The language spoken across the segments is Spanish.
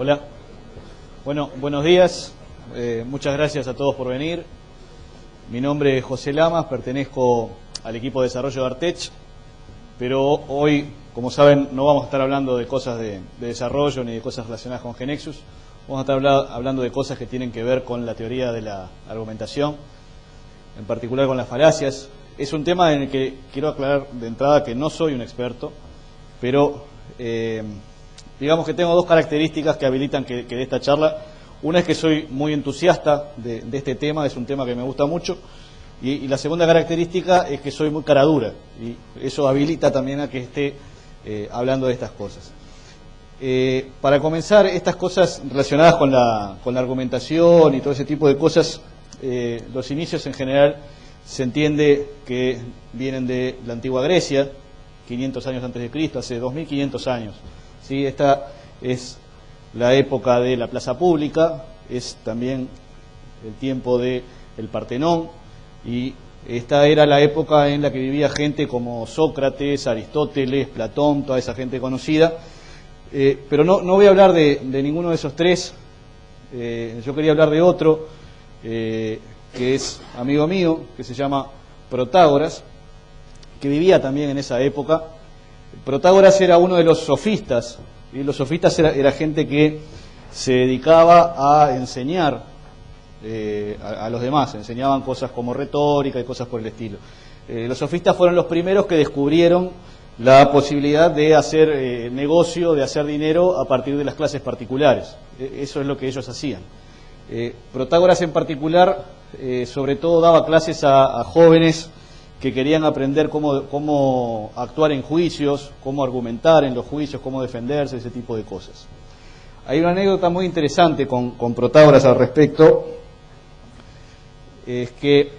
Hola. Bueno, buenos días. Muchas gracias a todos por venir. Mi nombre es José Lamas, pertenezco al equipo de desarrollo de Artech, pero hoy, como saben, no vamos a estar hablando de cosas de desarrollo ni de cosas relacionadas con GeneXus. Vamos a estar hablando de cosas que tienen que ver con la teoría de la argumentación, en particular con las falacias. Es un tema en el que quiero aclarar de entrada que no soy un experto, pero digamos que tengo dos características que habilitan que de esta charla. Una es que soy muy entusiasta de este tema, es un tema que me gusta mucho, y la segunda característica es que soy muy caradura, y eso habilita también a que esté hablando de estas cosas. Para comenzar, estas cosas relacionadas con la argumentación y todo ese tipo de cosas, los inicios en general se entiende que vienen de la antigua Grecia, 500 años antes de Cristo, hace 2500 años. ¿Sí? Esta es la época de la plaza pública, es también el tiempo del Partenón, y esta era la época en la que vivía gente como Sócrates, Aristóteles, Platón, toda esa gente conocida. Pero no voy a hablar de ninguno de esos tres. Yo quería hablar de otro, que es amigo mío, que se llama Protágoras, que vivía también en esa época. Protágoras era uno de los sofistas, y los sofistas era gente que se dedicaba a enseñar a los demás, enseñaban cosas como retórica y cosas por el estilo. Los sofistas fueron los primeros que descubrieron la posibilidad de hacer negocio, de hacer dinero a partir de las clases particulares. Eso es lo que ellos hacían. Protágoras en particular, sobre todo daba clases a jóvenes que querían aprender cómo actuar en juicios, cómo argumentar en los juicios, cómo defenderse, ese tipo de cosas. Hay una anécdota muy interesante con Protágoras al respecto, es que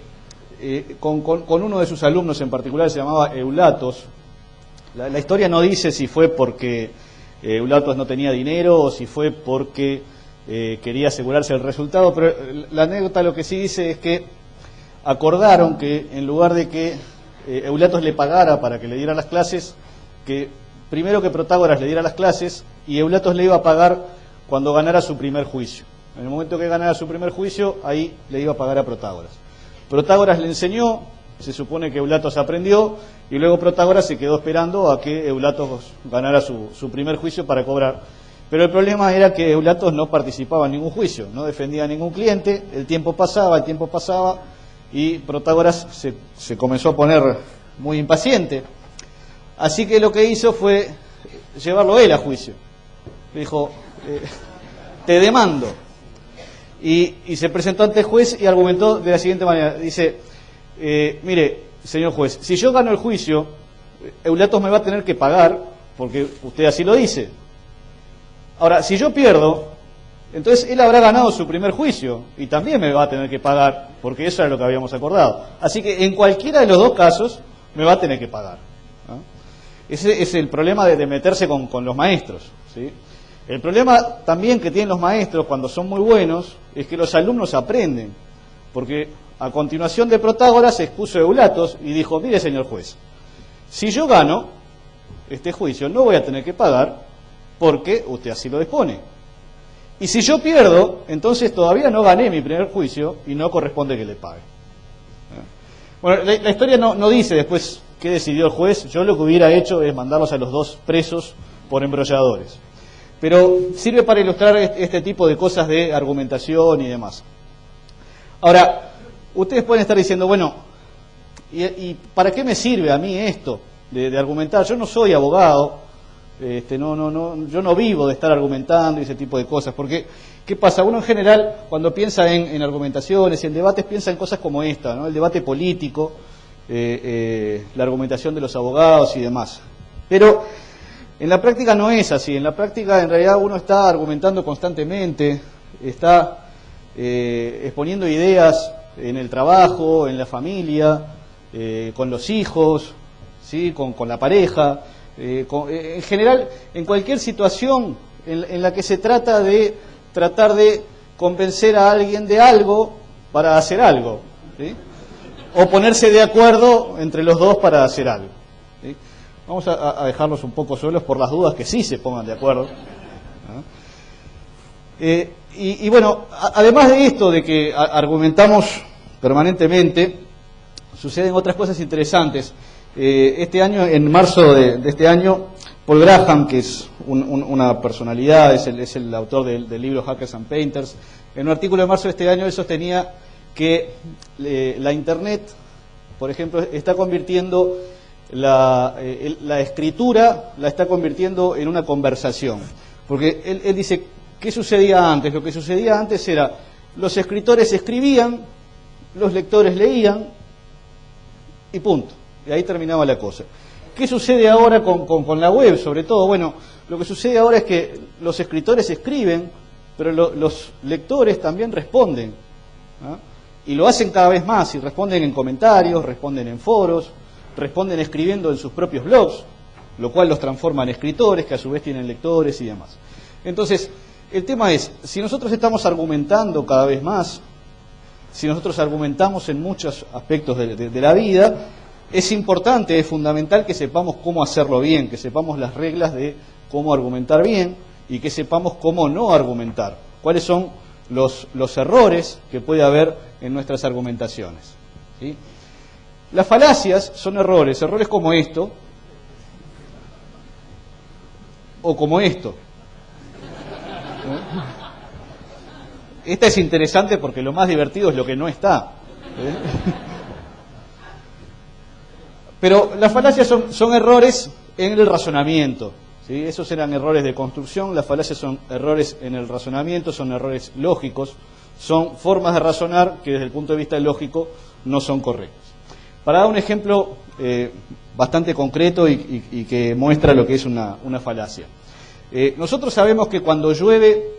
con uno de sus alumnos en particular, se llamaba Eulatos. La historia no dice si fue porque Eulatos no tenía dinero o si fue porque quería asegurarse el resultado, pero la anécdota lo que sí dice es que acordaron que en lugar de que Eulatos le pagara para que le diera las clases, que primero que Protágoras le diera las clases y Eulatos le iba a pagar cuando ganara su primer juicio. En el momento que ganara su primer juicio, ahí le iba a pagar a Protágoras. Protágoras le enseñó, se supone que Eulatos aprendió, y luego Protágoras se quedó esperando a que Eulatos ganara su primer juicio para cobrar. Pero el problema era que Eulatos no participaba en ningún juicio, no defendía a ningún cliente, el tiempo pasaba, y Protágoras se comenzó a poner muy impaciente. Así que lo que hizo fue llevarlo él a juicio. Le dijo, te demando. Y se presentó ante el juez y argumentó de la siguiente manera. Dice, mire, señor juez, si yo gano el juicio, Eulatos me va a tener que pagar, porque usted así lo dice. Ahora, si yo pierdo, entonces él habrá ganado su primer juicio y también me va a tener que pagar, porque eso era lo que habíamos acordado. Así que en cualquiera de los dos casos me va a tener que pagar, ¿no? Ese es el problema de meterse con los maestros, ¿sí? El problema también que tienen los maestros cuando son muy buenos es que los alumnos aprenden, porque a continuación de Protágoras se expuso Eulatos y dijo, mire señor juez, si yo gano este juicio no voy a tener que pagar porque usted así lo dispone. Y si yo pierdo, entonces todavía no gané mi primer juicio y no corresponde que le pague. Bueno, la historia no dice después qué decidió el juez. Yo lo que hubiera hecho es mandarlos a los dos presos por embrolladores. Pero sirve para ilustrar este tipo de cosas de argumentación y demás. Ahora, ustedes pueden estar diciendo, bueno, ¿y para qué me sirve a mí esto de argumentar? Yo no soy abogado. Yo no vivo de estar argumentando y ese tipo de cosas, porque ¿qué pasa? Uno en general cuando piensa en argumentaciones y en debates piensa en cosas como esta, ¿no? El debate político, la argumentación de los abogados y demás. Pero en la práctica no es así. En la práctica en realidad uno está argumentando constantemente, está exponiendo ideas en el trabajo, en la familia, con los hijos, ¿sí? con la pareja. En general, en cualquier situación en la que se trata de tratar de convencer a alguien de algo para hacer algo, ¿sí? O ponerse de acuerdo entre los dos para hacer algo, ¿sí? Vamos a dejarlos un poco solos por las dudas que sí se pongan de acuerdo, ¿no? Y bueno, además de esto, de que argumentamos permanentemente, suceden otras cosas interesantes. Este año, en marzo de este año, Paul Graham, que es una personalidad, es el autor del libro Hackers and Painters, en un artículo de marzo de este año él sostenía que la Internet, por ejemplo, está convirtiendo la escritura, la está convirtiendo en una conversación. Porque él dice, ¿qué sucedía antes? Lo que sucedía antes era, los escritores escribían, los lectores leían, y punto. Y ahí terminaba la cosa. ¿Qué sucede ahora con la web, sobre todo? Bueno, lo que sucede ahora es que los escritores escriben, pero los lectores también responden, ¿ah? Y lo hacen cada vez más, y responden en comentarios, responden en foros, responden escribiendo en sus propios blogs, lo cual los transforma en escritores, que a su vez tienen lectores y demás. Entonces, el tema es, si nosotros estamos argumentando cada vez más, si nosotros argumentamos en muchos aspectos de la vida, es importante, es fundamental que sepamos cómo hacerlo bien, que sepamos las reglas de cómo argumentar bien y que sepamos cómo no argumentar, cuáles son los errores que puede haber en nuestras argumentaciones, ¿sí? Las falacias son errores como esto o como esto. Esta es interesante porque lo más divertido es lo que no está. Pero las falacias son errores en el razonamiento, ¿sí? Esos eran errores de construcción, las falacias son errores en el razonamiento, son errores lógicos, son formas de razonar que desde el punto de vista lógico no son correctas. Para dar un ejemplo bastante concreto y que muestra lo que es una falacia. Nosotros sabemos que cuando llueve,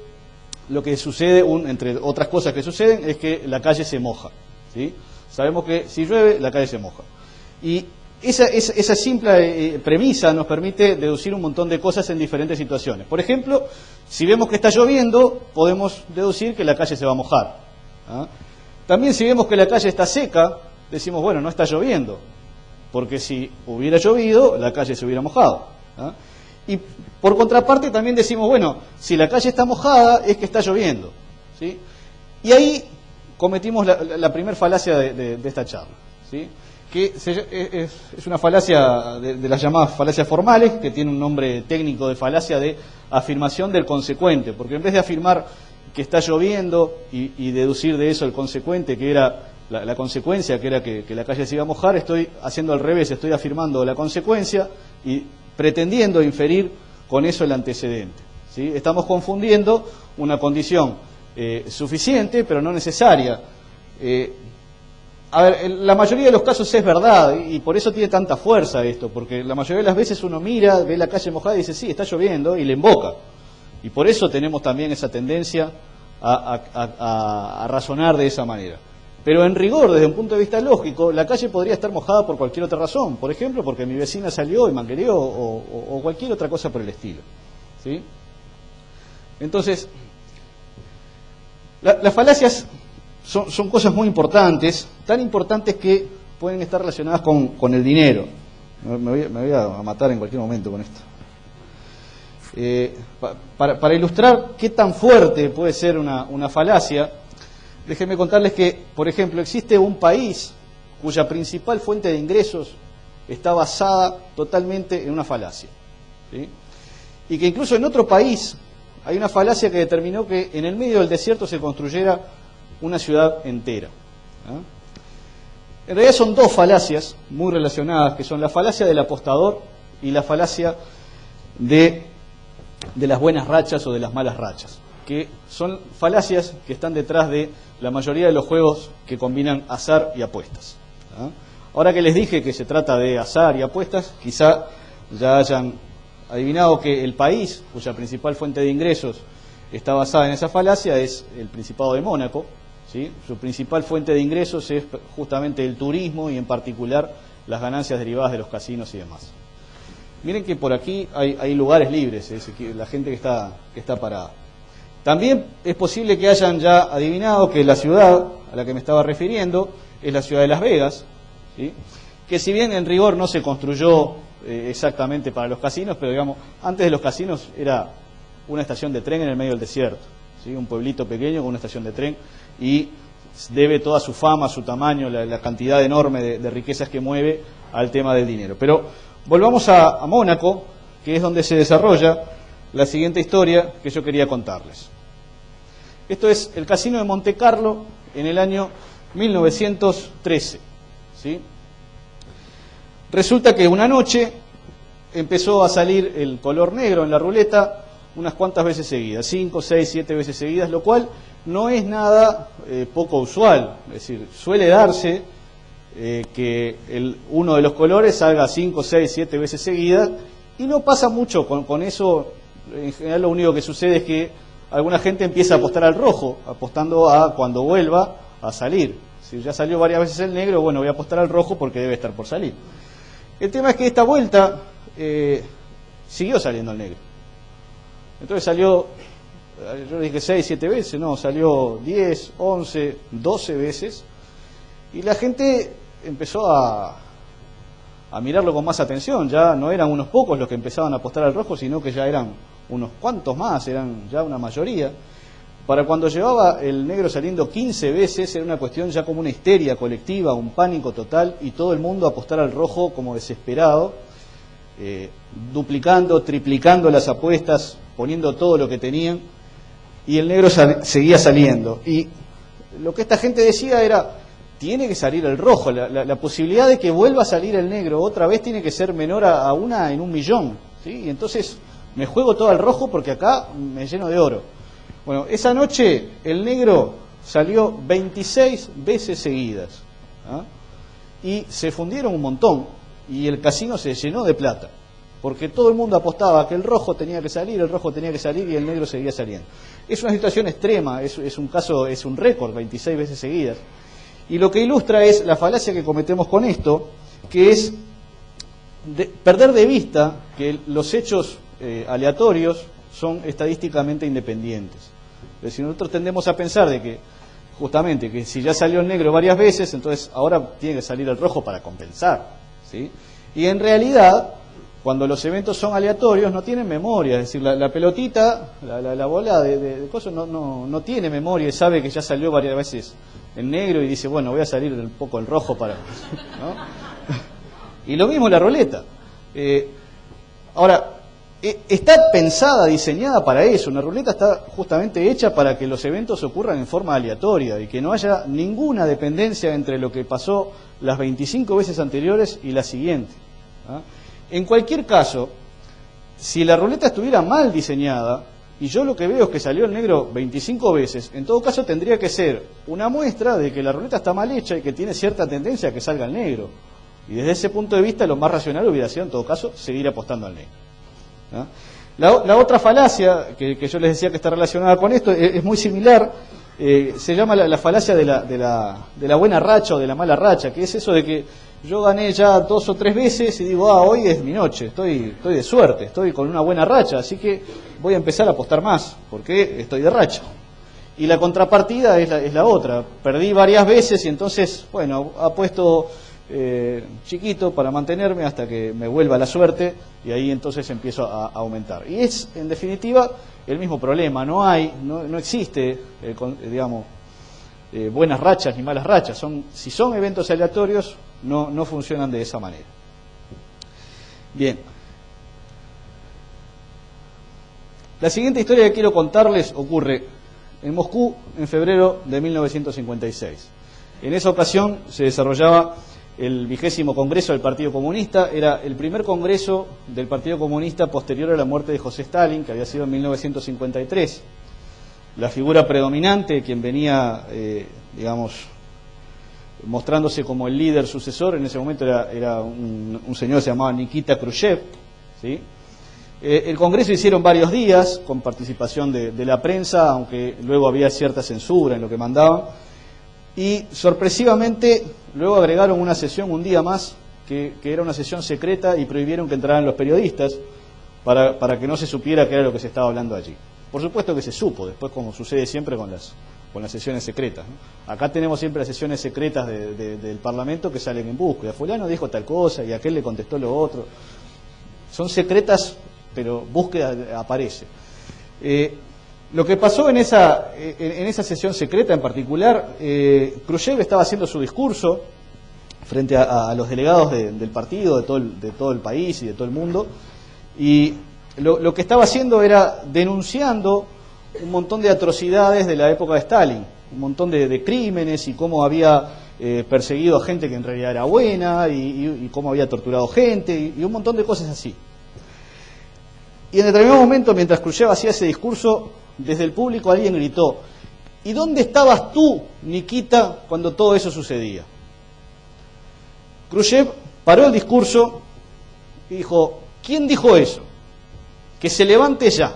lo que sucede, entre otras cosas que suceden, es que la calle se moja, ¿sí? Sabemos que si llueve, la calle se moja. Y esa simple premisa nos permite deducir un montón de cosas en diferentes situaciones. Por ejemplo, si vemos que está lloviendo, podemos deducir que la calle se va a mojar, ¿ah? También si vemos que la calle está seca, decimos, bueno, no está lloviendo, porque si hubiera llovido, la calle se hubiera mojado, ¿ah? Y por contraparte también decimos, bueno, si la calle está mojada, es que está lloviendo, ¿sí? Y ahí cometimos la primer falacia de esta charla, ¿sí? Que es una falacia de las llamadas falacias formales, que tiene un nombre técnico de falacia de afirmación del consecuente, porque en vez de afirmar que está lloviendo y deducir de eso el consecuente, que era la consecuencia, que era que la calle se iba a mojar, estoy haciendo al revés, estoy afirmando la consecuencia y pretendiendo inferir con eso el antecedente, ¿sí? Estamos confundiendo una condición suficiente, pero no necesaria. A ver, en la mayoría de los casos es verdad, y por eso tiene tanta fuerza esto, porque la mayoría de las veces uno mira, ve la calle mojada y dice, sí, está lloviendo, y le emboca. Y por eso tenemos también esa tendencia a razonar de esa manera. Pero en rigor, desde un punto de vista lógico, la calle podría estar mojada por cualquier otra razón. Por ejemplo, porque mi vecina salió y manguereó, o cualquier otra cosa por el estilo, ¿sí? Entonces, las falacias son cosas muy importantes, tan importantes que pueden estar relacionadas con el dinero. Me voy a matar en cualquier momento con esto. Para ilustrar qué tan fuerte puede ser una falacia, déjenme contarles que, por ejemplo, existe un país cuya principal fuente de ingresos está basada totalmente en una falacia, ¿sí? Y que incluso en otro país hay una falacia que determinó que en el medio del desierto se construyera una ciudad entera, ¿ah? En realidad son dos falacias muy relacionadas, que son la falacia del apostador y la falacia de las buenas rachas o de las malas rachas, que son falacias que están detrás de la mayoría de los juegos que combinan azar y apuestas, ¿ah? Ahora que les dije que se trata de azar y apuestas, quizá ya hayan adivinado que el país cuya principal fuente de ingresos está basada en esa falacia es el Principado de Mónaco, ¿sí? Su principal fuente de ingresos es justamente el turismo y en particular las ganancias derivadas de los casinos y demás. Miren que por aquí hay lugares libres, la gente que está parada. También es posible que hayan ya adivinado que la ciudad a la que me estaba refiriendo es la ciudad de Las Vegas, ¿sí? Que si bien en rigor no se construyó exactamente para los casinos, pero digamos, antes de los casinos era una estación de tren en el medio del desierto, ¿sí? Un pueblito pequeño con una estación de tren, y debe toda su fama, su tamaño, la cantidad enorme de riquezas que mueve al tema del dinero. Pero volvamos a Mónaco, que es donde se desarrolla la siguiente historia que yo quería contarles. Esto es el Casino de Monte Carlo en el año 1913, ¿sí? Resulta que una noche empezó a salir el color negro en la ruleta unas cuantas veces seguidas, 5, 6, 7 veces seguidas, lo cual no es nada poco usual. Es decir, suele darse que uno de los colores salga 5, 6, 7 veces seguidas, y no pasa mucho con eso. En general lo único que sucede es que alguna gente empieza a apostar al rojo, apostando a cuando vuelva a salir. Si ya salió varias veces el negro, bueno, voy a apostar al rojo porque debe estar por salir. El tema es que esta vuelta siguió saliendo el negro. Entonces salió, yo dije 6, 7 veces, no, salió 10, 11, 12 veces, y la gente empezó a mirarlo con más atención. Ya no eran unos pocos los que empezaban a apostar al rojo, sino que ya eran unos cuantos más, eran ya una mayoría. Para cuando llevaba el negro saliendo 15 veces, era una cuestión ya como una histeria colectiva, un pánico total, y todo el mundo a apostar al rojo como desesperado, duplicando, triplicando las apuestas, poniendo todo lo que tenían, y el negro seguía saliendo. Y lo que esta gente decía era: tiene que salir el rojo, la posibilidad de que vuelva a salir el negro otra vez tiene que ser menor a una en 1.000.000, ¿sí? Y entonces me juego todo al rojo porque acá me lleno de oro. Bueno, esa noche el negro salió 26 veces seguidas, ¿ah? Y se fundieron un montón, y el casino se llenó de plata, porque todo el mundo apostaba que el rojo tenía que salir, el rojo tenía que salir, y el negro seguía saliendo. Es una situación extrema, es un caso, es un récord, 26 veces seguidas. Y lo que ilustra es la falacia que cometemos con esto, que es perder de vista que los hechos aleatorios son estadísticamente independientes. Es decir, nosotros tendemos a pensar de que, justamente, que si ya salió el negro varias veces, entonces ahora tiene que salir el rojo para compensar, ¿sí? Y en realidad, cuando los eventos son aleatorios, no tienen memoria. Es decir, la pelotita, la bola de cosas no tiene memoria, y sabe que ya salió varias veces el negro y dice, bueno, voy a salir un poco el rojo para... ¿no? Y lo mismo la ruleta. Ahora, está pensada, diseñada para eso. Una ruleta está justamente hecha para que los eventos ocurran en forma aleatoria y que no haya ninguna dependencia entre lo que pasó las 25 veces anteriores y la siguiente, ¿ah? En cualquier caso, si la ruleta estuviera mal diseñada, y yo lo que veo es que salió el negro 25 veces, en todo caso tendría que ser una muestra de que la ruleta está mal hecha y que tiene cierta tendencia a que salga el negro. Y desde ese punto de vista, lo más racional hubiera sido, en todo caso, seguir apostando al negro, ¿no? La otra falacia que yo les decía que está relacionada con esto es muy similar. Se llama la falacia de la buena racha o de la mala racha, que es eso de que yo gané ya 2 o 3 veces y digo, hoy es mi noche, estoy de suerte, estoy con una buena racha, así que voy a empezar a apostar más, porque estoy de racha. Y la contrapartida es la otra: perdí varias veces y entonces, bueno, apuesto chiquito para mantenerme hasta que me vuelva la suerte, y ahí entonces empiezo a aumentar. Y es, en definitiva, el mismo problema. No existe, digamos, buenas rachas ni malas rachas. Si son eventos aleatorios, no funcionan de esa manera. Bien. La siguiente historia que quiero contarles ocurre en Moscú en febrero de 1956. En esa ocasión se desarrollaba el 20º Congreso del Partido Comunista. Era el primer congreso del Partido Comunista posterior a la muerte de José Stalin, que había sido en 1953. La figura predominante, quien venía, digamos, mostrándose como el líder sucesor, en ese momento era un señor que se llamaba Nikita Khrushchev, ¿sí? El congreso hicieron varios días, con participación de la prensa, aunque luego había cierta censura en lo que mandaban. Y sorpresivamente luego agregaron una sesión un día más, que era una sesión secreta, y prohibieron que entraran los periodistas para que no se supiera qué era lo que se estaba hablando allí. Por supuesto que se supo después, como sucede siempre con las sesiones secretas, ¿no? Acá tenemos siempre las sesiones secretas del Parlamento que salen en búsqueda. Fulano dijo tal cosa y aquel le contestó lo otro. Son secretas, pero búsqueda aparece. Lo que pasó en esa sesión secreta en particular, Khrushchev estaba haciendo su discurso frente a los delegados del partido, de todo el país y de todo el mundo, y lo que estaba haciendo era denunciando un montón de atrocidades de la época de Stalin, un montón de crímenes y cómo había perseguido a gente que en realidad era buena y cómo había torturado gente y un montón de cosas así. Y en determinado momento, mientras Khrushchev hacía ese discurso, desde el público alguien gritó: ¿y dónde estabas tú, Nikita, cuando todo eso sucedía? Khrushchev paró el discurso y dijo: ¿quién dijo eso? Que se levante ya.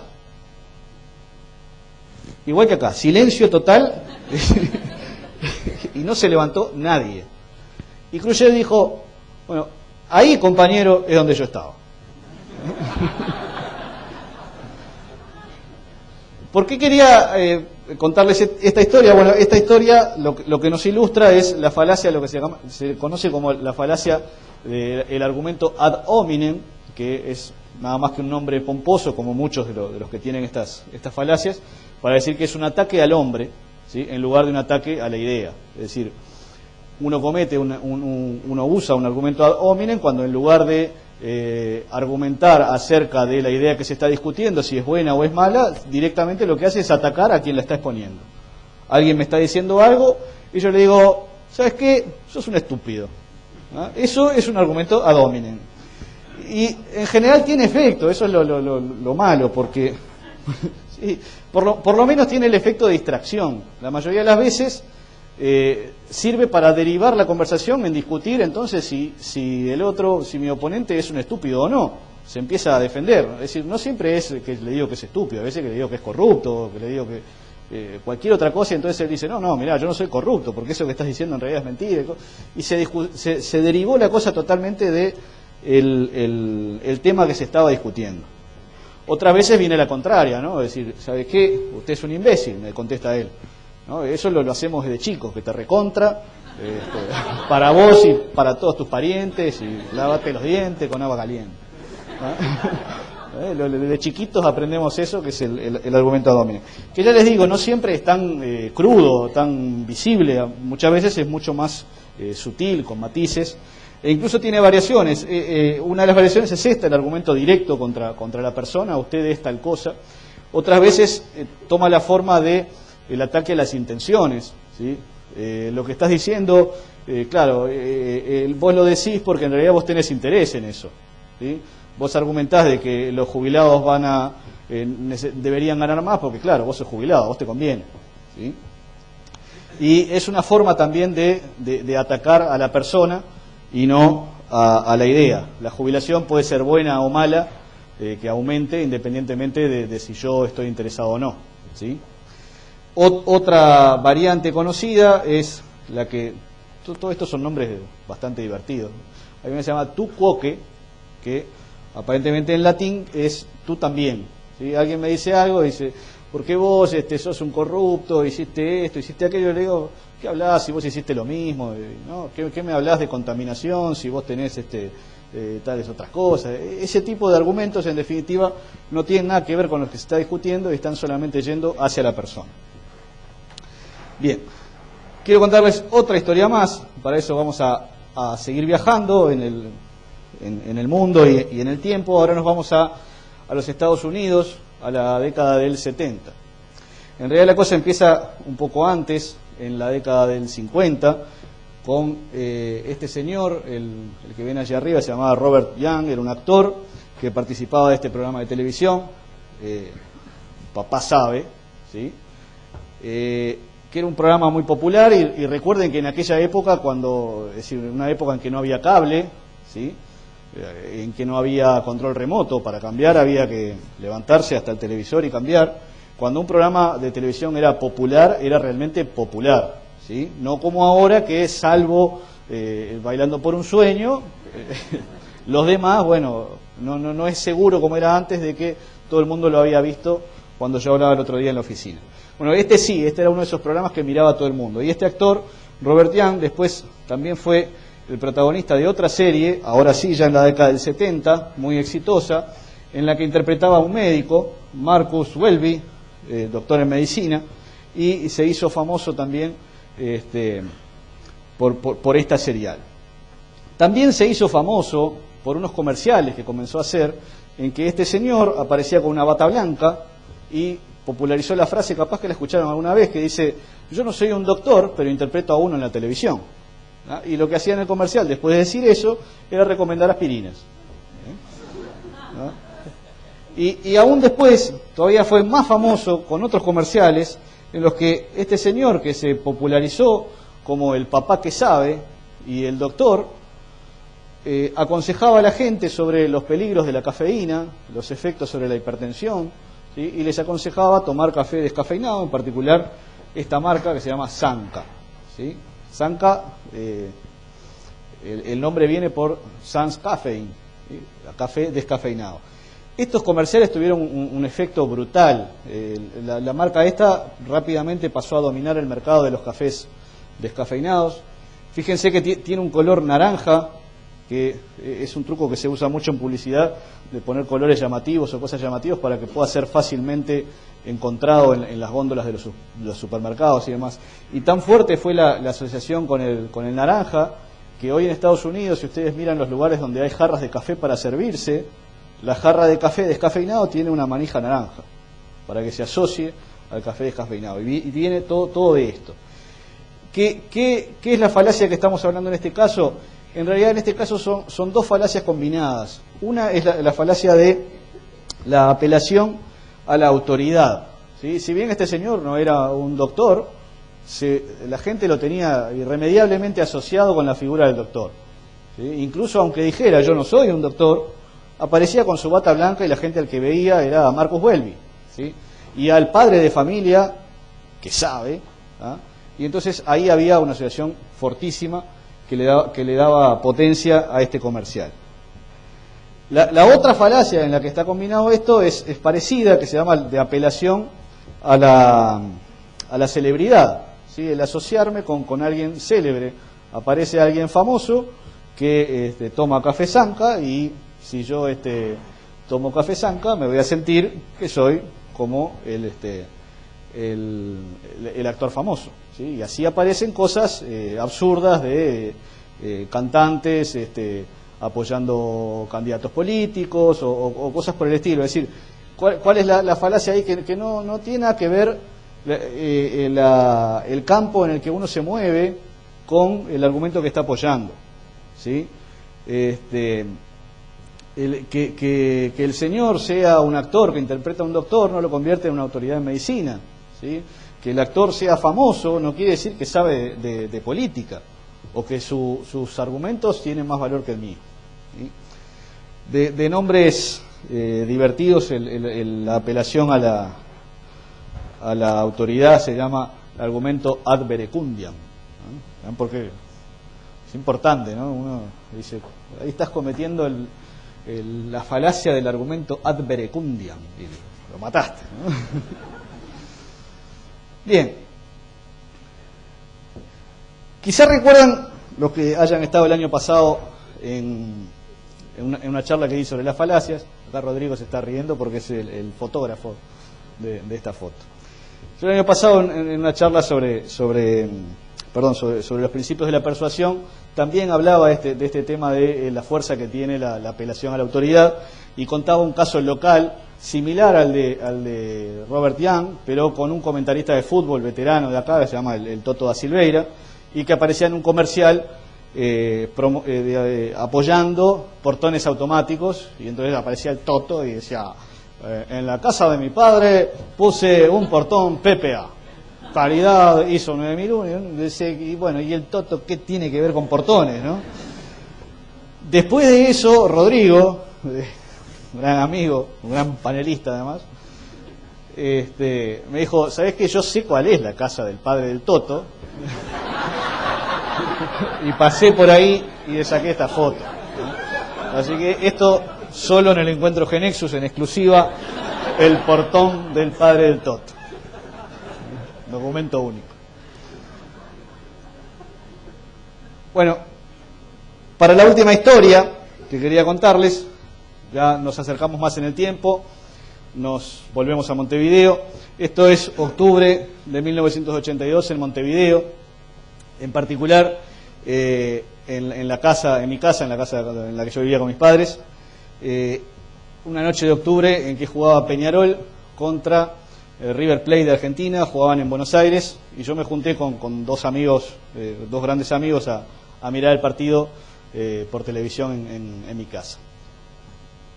Igual que acá, silencio total, y no se levantó nadie. Y Khrushchev dijo: bueno, ahí, compañero, es donde yo estaba. ¿Por qué quería contarles esta historia? Bueno, esta historia lo que nos ilustra es la falacia, lo que se conoce como la falacia del argumento ad hominem, que es nada más que un nombre pomposo, como muchos de los que tienen estas falacias, para decir que es un ataque al hombre, ¿sí?, en lugar de un ataque a la idea. Es decir, uno usa un argumento ad hominem cuando en lugar de argumentar acerca de la idea que se está discutiendo, si es buena o es mala, directamente lo que hace es atacar a quien la está exponiendo. Alguien me está diciendo algo y yo le digo: ¿sabes qué? Sos un estúpido. ¿Ah? Eso es un argumento ad hominem. Y en general tiene efecto, eso es lo malo, porque sí, por lo menos tiene el efecto de distracción. La mayoría de las veces sirve para derivar la conversación en discutir entonces si mi oponente es un estúpido o no. Se empieza a defender. Es decir, no siempre es que le digo que es estúpido, a veces que le digo que es corrupto, que le digo que cualquier otra cosa, y entonces él dice: no, mirá, yo no soy corrupto, porque eso que estás diciendo en realidad es mentira. Y se derivó la cosa totalmente de el tema que se estaba discutiendo. Otras veces viene la contraria, ¿no? Es decir: ¿sabe qué? Usted es un imbécil, me contesta él. ¿No? Eso lo hacemos desde chicos, que te recontra, para vos y para todos tus parientes, y lávate los dientes con agua caliente. ¿No? Desde chiquitos aprendemos eso, que es el argumento ad hominem. Que ya les digo, no siempre es tan crudo, tan visible, muchas veces es mucho más sutil, con matices, e incluso tiene variaciones. Una de las variaciones es esta, el argumento directo contra la persona: usted es tal cosa. Otras veces toma la forma de el ataque a las intenciones, ¿sí? Lo que estás diciendo, claro, vos lo decís porque en realidad vos tenés interés en eso, ¿sí? Vos argumentás de que los jubilados deberían ganar más porque, claro, vos sos jubilado, a vos te conviene, ¿sí? Y es una forma también de atacar a la persona y no a la idea. La jubilación puede ser buena o mala, que aumente independientemente de si yo estoy interesado o no, ¿sí? Otra variante conocida es la que... Todos estos son nombres bastante divertidos. Hay una que se llama tu quoque, que aparentemente en latín es tú también, ¿sí? Alguien me dice algo y dice: ¿por qué vos sos un corrupto, hiciste esto, hiciste aquello? Le digo: ¿qué hablás si vos hiciste lo mismo? ¿No? ¿Qué me hablás de contaminación si vos tenés tales otras cosas? Ese tipo de argumentos, en definitiva, no tienen nada que ver con lo que se está discutiendo y están solamente yendo hacia la persona. Bien, quiero contarles otra historia más. Para eso vamos a seguir viajando en el mundo y en el tiempo. Ahora nos vamos a los Estados Unidos, a la década del 70. En realidad la cosa empieza un poco antes, en la década del 50, con este señor, el que ven allá arriba, se llamaba Robert Young, era un actor que participaba de este programa de televisión, Papá Sabe, ¿sí? Que era un programa muy popular, y recuerden que en aquella época, es decir, en una época en que no había cable, ¿sí?, en que no había control remoto, para cambiar había que levantarse hasta el televisor y cambiar. Cuando un programa de televisión era popular, era realmente popular, ¿sí? No como ahora, que salvo Bailando por un sueño, los demás, bueno, no es seguro como era antes de que todo el mundo lo había visto cuando yo hablaba el otro día en la oficina. Bueno, este era uno de esos programas que miraba todo el mundo. Y este actor, Robert Young, después también fue el protagonista de otra serie, ahora sí, ya en la década del 70, muy exitosa, en la que interpretaba a un médico, Marcus Welby, doctor en medicina, y se hizo famoso también por esta cereal. También se hizo famoso por unos comerciales que comenzó a hacer, en que este señor aparecía con una bata blanca y popularizó la frase, capaz que la escucharon alguna vez, que dice: yo no soy un doctor, pero interpreto a uno en la televisión. ¿Ah? Y lo que hacía en el comercial, después de decir eso, era recomendar aspirinas. ¿Ah? Y aún después, todavía fue más famoso con otros comerciales, en los que este señor, que se popularizó como el papá que sabe y el doctor, aconsejaba a la gente sobre los peligros de la cafeína, los efectos sobre la hipertensión, ¿sí? Y les aconsejaba tomar café descafeinado, en particular esta marca que se llama Sanka, ¿sí? Sanka, el nombre viene por Sans Caffeine, ¿sí? Café descafeinado. Estos comerciales tuvieron un efecto brutal. La marca esta rápidamente pasó a dominar el mercado de los cafés descafeinados. Fíjense que tiene un color naranja, que es un truco que se usa mucho en publicidad, de poner colores llamativos o cosas llamativas para que pueda ser fácilmente encontrado en las góndolas de los supermercados y demás. Y tan fuerte fue la asociación con el naranja, que hoy en Estados Unidos, si ustedes miran los lugares donde hay jarras de café para servirse, la jarra de café descafeinado tiene una manija naranja, para que se asocie al café descafeinado. Y viene todo de esto. ¿Qué es la falacia que estamos hablando en este caso? En realidad, en este caso son dos falacias combinadas. Una es la falacia de la apelación a la autoridad, ¿sí? Si bien este señor no era un doctor, la gente lo tenía irremediablemente asociado con la figura del doctor, ¿sí? Incluso aunque dijera: yo no soy un doctor, aparecía con su bata blanca y la gente al que veía era a Marcus Welby, ¿sí? Y al padre de familia que sabe, ¿ah? Y entonces ahí había una asociación fortísima que le daba potencia a este comercial. La otra falacia en la que está combinado esto es parecida, que se llama de apelación a la celebridad, ¿sí? El asociarme con alguien célebre. Aparece alguien famoso que toma café Sanka, y si yo tomo café Sanka, me voy a sentir que soy como el actor famoso, ¿sí? Y así aparecen cosas absurdas de cantantes apoyando candidatos políticos o cosas por el estilo. Es decir, ¿cuál es la falacia ahí? Que no tiene nada que ver el campo en el que uno se mueve con el argumento que está apoyando, ¿sí? Que el señor sea un actor que interpreta a un doctor no lo convierte en una autoridad en medicina, ¿sí? Que el actor sea famoso no quiere decir que sabe de política, o que sus argumentos tienen más valor que el mío, ¿sí? De nombres divertidos, la apelación a la autoridad se llama argumento ad verecundiam, ¿no? Porque es importante, ¿no? Uno dice: ahí estás cometiendo la falacia del argumento ad verecundiam, y lo mataste, ¿no? Bien, quizás recuerdan los que hayan estado el año pasado en una charla que di sobre las falacias. Acá Rodrigo se está riendo porque es el fotógrafo de esta foto. Yo el año pasado, en una charla sobre los principios de la persuasión, también hablaba de este tema de la fuerza que tiene la apelación a la autoridad, y contaba un caso local similar al de Robert Young, pero con un comentarista de fútbol veterano de acá, que se llama el Toto da Silveira, y que aparecía en un comercial apoyando portones automáticos, y entonces aparecía el Toto y decía: en la casa de mi padre puse un portón PPA, calidad ISO 9001, y bueno, ¿y el Toto qué tiene que ver con portones, no? Después de eso, Rodrigo, un gran amigo, un gran panelista además, me dijo: ¿sabés qué? Yo sé cuál es la casa del padre del Toto. Y pasé por ahí y le saqué esta foto, ¿no? Así que esto solo en el encuentro Genexus, en exclusiva, el portón del padre del Toto. Documento único. Bueno, para la última historia que quería contarles, ya nos acercamos más en el tiempo. nos volvemos a Montevideo. Esto es octubre de 1982 en Montevideo, en particular en mi casa, en la casa en la que yo vivía con mis padres. Una noche de octubre en que jugaba Peñarol contra River Plate de Argentina, jugaban en Buenos Aires, y yo me junté con dos amigos, dos grandes amigos, a mirar el partido por televisión en mi casa.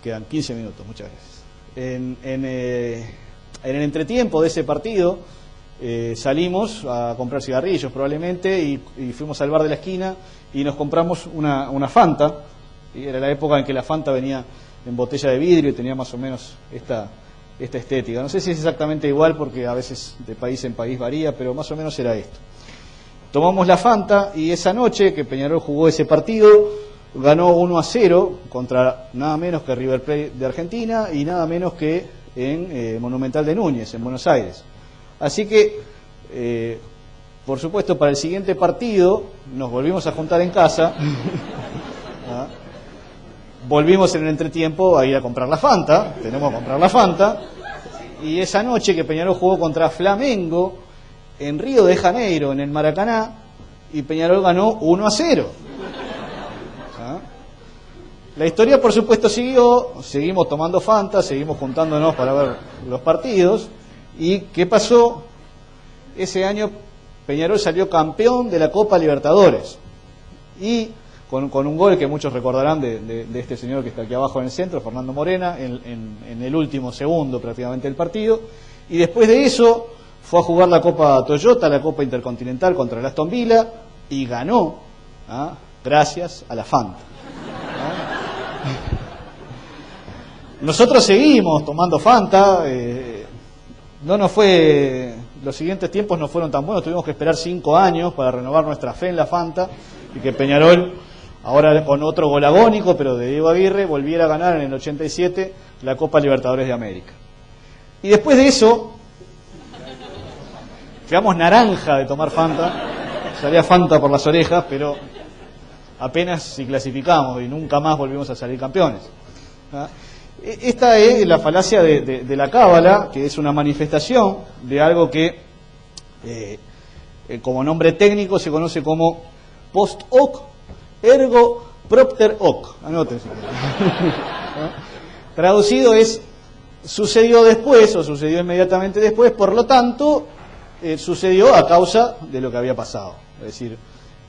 Quedan 15 minutos, muchas gracias. En el entretiempo de ese partido salimos a comprar cigarrillos probablemente y fuimos al bar de la esquina y nos compramos una Fanta. Y era la época en que la Fanta venía en botella de vidrio y tenía más o menos esta estética. No sé si es exactamente igual porque a veces de país en país varía, pero más o menos era esto. Tomamos la Fanta y esa noche que Peñarol jugó ese partido, ganó 1-0 contra nada menos que River Plate de Argentina y nada menos que en Monumental de Núñez, en Buenos Aires. Así que, por supuesto, para el siguiente partido nos volvimos a juntar en casa. ¿Ah? Volvimos en el entretiempo a ir a comprar la Fanta, tenemos que comprar la Fanta, y esa noche que Peñarol jugó contra Flamengo en Río de Janeiro, en el Maracaná, y Peñarol ganó 1-0. ¿Ah? La historia, por supuesto, siguió, seguimos tomando Fanta, seguimos juntándonos para ver los partidos, y ¿qué pasó? Ese año Peñarol salió campeón de la Copa Libertadores, y con un gol que muchos recordarán de este señor que está aquí abajo en el centro, Fernando Morena, en el último segundo prácticamente del partido. Y después de eso fue a jugar la Copa Toyota, la Copa Intercontinental contra el Aston Villa, y ganó, gracias a la Fanta. Nosotros seguimos tomando Fanta, los siguientes tiempos no fueron tan buenos, tuvimos que esperar 5 años para renovar nuestra fe en la Fanta, y que Peñarol, ahora con otro gol agónico, pero de Diego Aguirre, volviera a ganar en el 87 la Copa Libertadores de América. Y después de eso, quedamos naranja de tomar Fanta, salía Fanta por las orejas, pero apenas si clasificamos y nunca más volvimos a salir campeones. Esta es la falacia de la cábala, que es una manifestación de algo que, como nombre técnico, se conoce como post hoc ergo propter hoc. Anótense. Traducido es sucedió después o sucedió inmediatamente después, por lo tanto sucedió a causa de lo que había pasado. Es decir,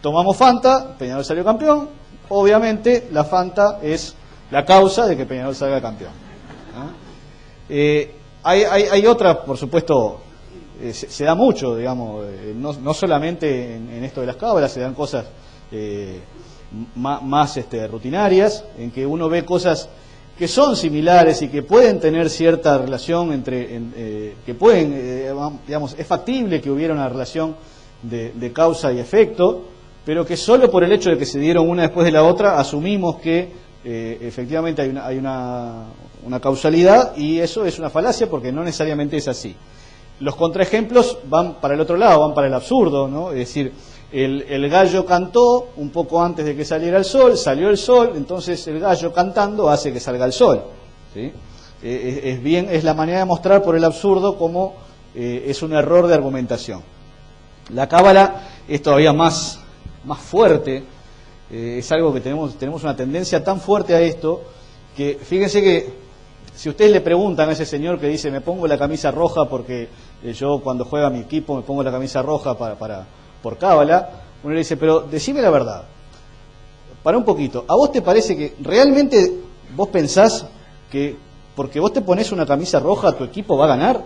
tomamos Fanta, Peñarol salió campeón, obviamente la Fanta es la causa de que Peñarol salga campeón. Hay otra, por supuesto, se da mucho, digamos, no solamente en esto de las cábalas, se dan cosas más rutinarias, en que uno ve cosas que son similares y que pueden tener cierta relación que pueden, digamos, es factible que hubiera una relación de causa y efecto, pero que solo por el hecho de que se dieron una después de la otra asumimos que efectivamente hay una causalidad, y eso es una falacia porque no necesariamente es así. Los contraejemplos van para el otro lado, van para el absurdo, ¿no? Es decir, el gallo cantó un poco antes de que saliera el sol, salió el sol, entonces el gallo cantando hace que salga el sol, ¿sí? Es la manera de mostrar por el absurdo cómo es un error de argumentación. La cábala es todavía más fuerte. Es algo que tenemos una tendencia tan fuerte a esto, que fíjense que si ustedes le preguntan a ese señor que dice me pongo la camisa roja porque yo cuando juega mi equipo me pongo la camisa roja por cábala, uno le dice, pero decime la verdad, para un poquito, ¿a vos te parece que realmente vos pensás que porque vos te pones una camisa roja tu equipo va a ganar?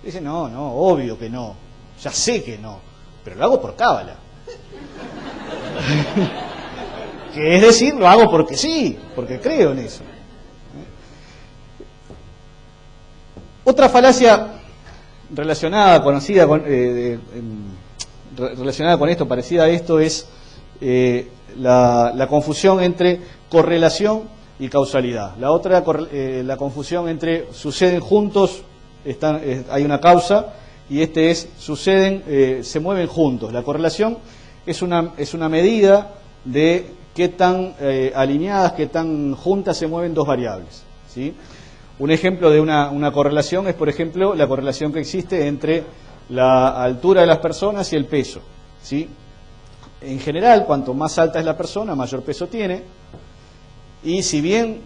Dice, no, obvio que no, ya sé que no, pero lo hago por cábala. Que es decir, lo hago porque sí, porque creo en eso. Otra falacia relacionada con esto, parecida a esto, es la confusión entre correlación y causalidad. La otra, la confusión entre suceden juntos, hay una causa, y suceden, se mueven juntos. La correlación es una medida de qué tan alineadas, qué tan juntas se mueven dos variables, ¿sí? Un ejemplo de una correlación es, por ejemplo, la correlación que existe entre la altura de las personas y el peso, ¿sí? En general, cuanto más alta es la persona, mayor peso tiene. Y si bien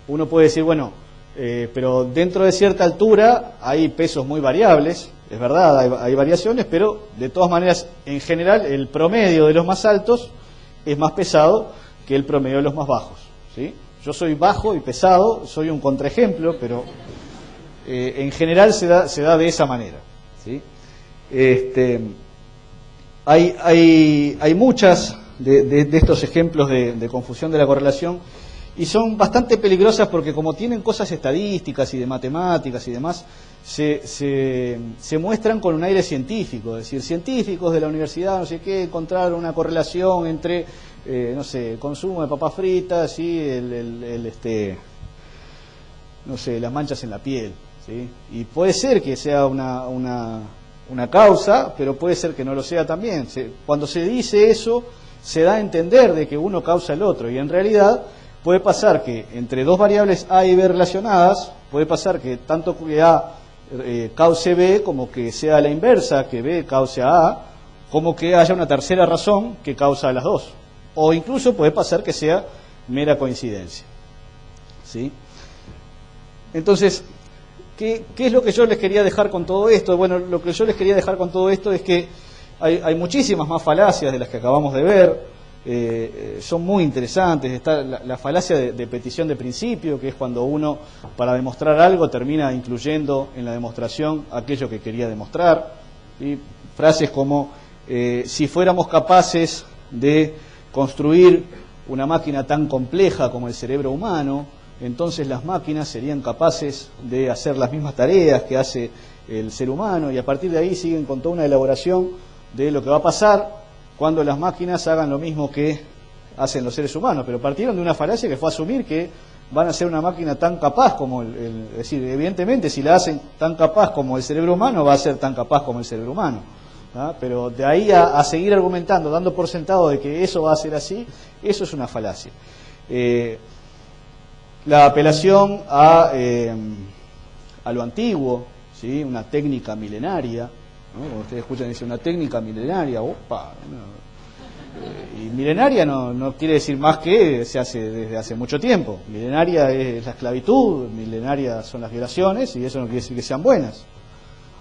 uno puede decir, bueno, pero dentro de cierta altura hay pesos muy variables, es verdad, hay variaciones, pero de todas maneras, en general, el promedio de los más altos es más pesado que el promedio de los más bajos, ¿sí? Yo soy bajo y pesado, soy un contraejemplo, pero en general se da de esa manera, ¿sí? Hay muchas de estos ejemplos de confusión de la correlación, y son bastante peligrosas porque como tienen cosas estadísticas y de matemáticas y demás, se muestran con un aire científico, es decir, científicos de la universidad, no sé qué, encontraron una correlación entre, no sé, consumo de papas fritas y no sé, las manchas en la piel, ¿sí? Y puede ser que sea una causa, pero puede ser que no lo sea también. Cuando se dice eso, se da a entender de que uno causa el otro, y en realidad puede pasar que entre dos variables A y B relacionadas, puede pasar que tanto que A cause B, como que sea la inversa, que B cause a A, como que haya una tercera razón que causa a las dos. O incluso puede pasar que sea mera coincidencia, ¿sí? Entonces, ¿qué es lo que yo les quería dejar con todo esto? Bueno, lo que yo les quería dejar con todo esto es que hay muchísimas más falacias de las que acabamos de ver. Son muy interesantes. Está la falacia de petición de principio, que es cuando uno, para demostrar algo, termina incluyendo en la demostración aquello que quería demostrar. ¿Sí? Frases como, si fuéramos capaces de construir una máquina tan compleja como el cerebro humano, entonces las máquinas serían capaces de hacer las mismas tareas que hace el ser humano, y a partir de ahí siguen con toda una elaboración de lo que va a pasar cuando las máquinas hagan lo mismo que hacen los seres humanos, pero partieron de una falacia que fue asumir que van a ser una máquina tan capaz como es decir, evidentemente si la hacen tan capaz como el cerebro humano, va a ser tan capaz como el cerebro humano, ¿ah? Pero de ahí a seguir argumentando, dando por sentado de que eso va a ser así, eso es una falacia. La apelación a lo antiguo, ¿sí? Una técnica milenaria, ¿no? Cuando ustedes escuchan, dice una técnica milenaria, opa, y milenaria no quiere decir más que se hace desde hace mucho tiempo. Milenaria es la esclavitud, milenaria son las violaciones, y eso no quiere decir que sean buenas.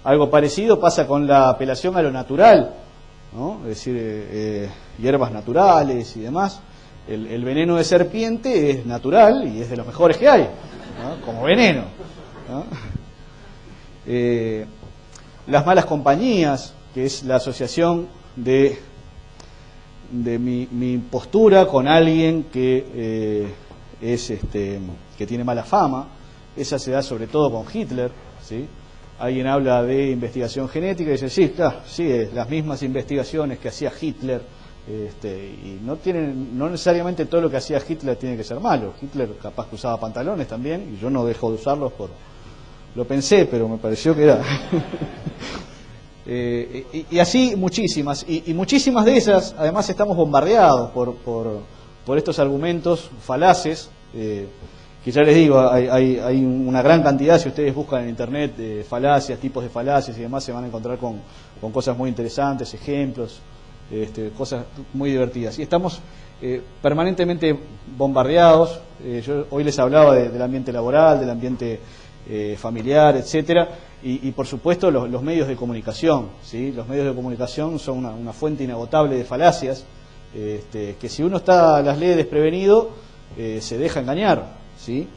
Algo parecido pasa con la apelación a lo natural, ¿no? Es decir, hierbas naturales y demás. El veneno de serpiente es natural y es de los mejores que hay, ¿no? Como veneno, ¿no? Las malas compañías, que es la asociación de mi postura con alguien que que tiene mala fama, esa se da sobre todo con Hitler, ¿sí? Alguien habla de investigación genética y dice, sí, claro, sí, las mismas investigaciones que hacía Hitler, y no necesariamente todo lo que hacía Hitler tiene que ser malo. Hitler capaz que usaba pantalones también, y yo no dejo de usarlos lo pensé, pero me pareció que era y así muchísimas, y muchísimas de esas además estamos bombardeados por estos argumentos falaces, que ya les digo, hay una gran cantidad. Si ustedes buscan en internet falacias, tipos de falacias y demás, se van a encontrar con cosas muy interesantes, ejemplos, cosas muy divertidas, y estamos permanentemente bombardeados. Yo hoy les hablaba del ambiente laboral, del ambiente familiar, etcétera, y por supuesto los medios de comunicación, ¿sí? Los medios de comunicación son una fuente inagotable de falacias, que si uno las lee desprevenido, se deja engañar, ¿sí?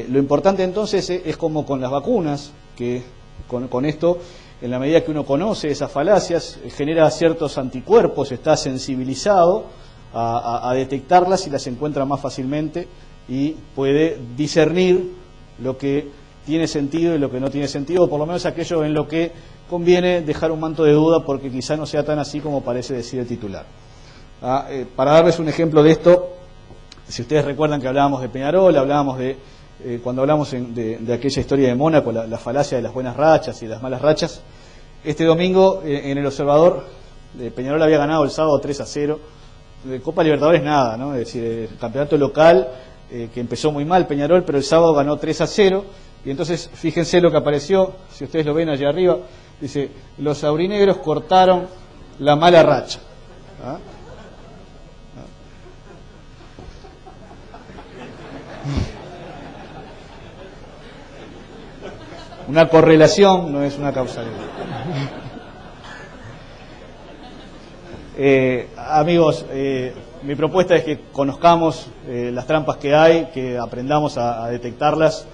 Lo importante entonces es como con las vacunas, que con esto, en la medida que uno conoce esas falacias, genera ciertos anticuerpos, está sensibilizado a detectarlas y las encuentra más fácilmente, y puede discernir lo que tiene sentido y lo que no tiene sentido, o por lo menos aquello en lo que conviene dejar un manto de duda, porque quizá no sea tan así como parece decir el titular. Para darles un ejemplo de esto, si ustedes recuerdan que hablábamos de Peñarol, hablábamos cuando hablamos de aquella historia de Mónaco, la falacia de las buenas rachas y las malas rachas. Este domingo en el Observador, Peñarol había ganado el sábado 3-0, de Copa Libertadores nada, ¿no? Es decir, el campeonato local, que empezó muy mal Peñarol, pero el sábado ganó 3-0, Y entonces, fíjense lo que apareció, si ustedes lo ven allá arriba, dice, los aurinegros cortaron la mala racha. ¿Ah? Una correlación no es una causalidad. Amigos, mi propuesta es que conozcamos las trampas que hay, que aprendamos a detectarlas,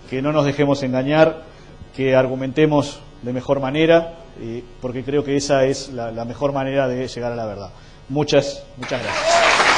que no nos dejemos engañar, que argumentemos de mejor manera, porque creo que esa es la mejor manera de llegar a la verdad. Muchas gracias.